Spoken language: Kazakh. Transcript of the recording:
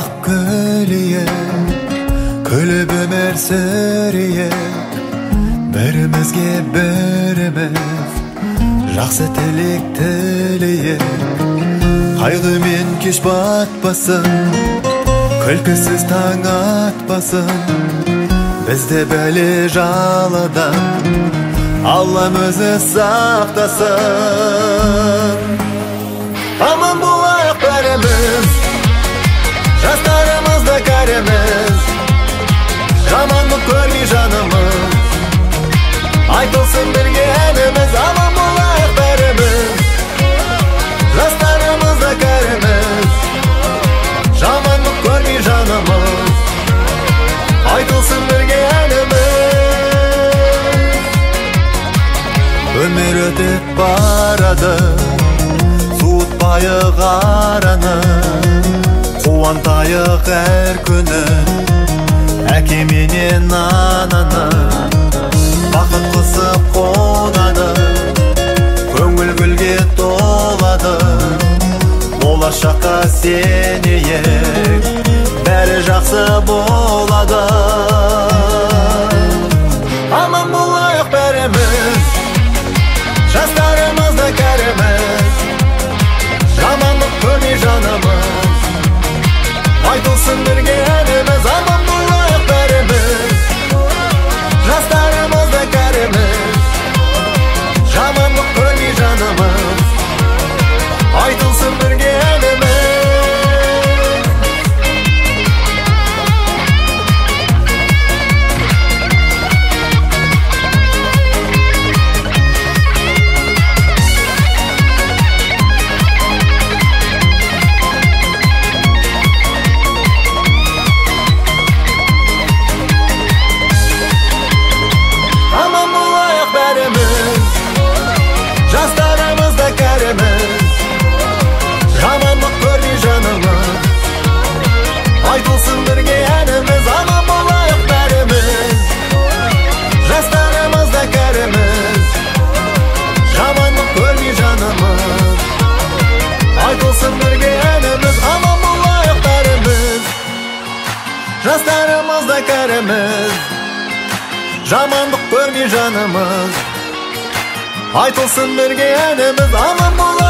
ак көлие, күлүп өмүр сүрүе, бірімізге біріміз жақсы тілек тілейік. Қайғы мен кеш батпасын, күлкісіз таң атпасын, бізді бәле жаладан Аллам өзі сақтасын. Аман болайық бәріміз, жастарымызды кәріміз, жамандық көрмей жанымыз, айтылсын бірге әніміз. Аман болайық бәріміз, жастарымызды кәріміз, жамандық көрмей жанымыз, айтылсын бірге әніміз. Өмір өтіп барады, суытпайық араны, қуантайық әр күні әке менен ананы. Бақыт қысып қонады, көңіл гүлге толады, болашаққа сенейік, бәрі жақсы болады. Аман болайық бәріміз, жастарымызды кәріміз, жамандық көрмей жанымыз, айтылсын бірге әніміз. Аман болайық бәріміз, жастарымызды кәріміз, жамандық көрмей жанымыз, айтылсын бірге әніміз. Жастарымызды кәріміз, жамандық көрмей жанымыз, айтылсын бірге әніміз. Аман болайық бәріміз, жастарымызды кәріміз, жамандық көрмей жанымыз, айтылсын бірге әніміз. Аман болайық бәріміз, жастарымызды кәріміз, жамандық көрмей жанымыз, айтылсын бірге әніміз. Аман болайық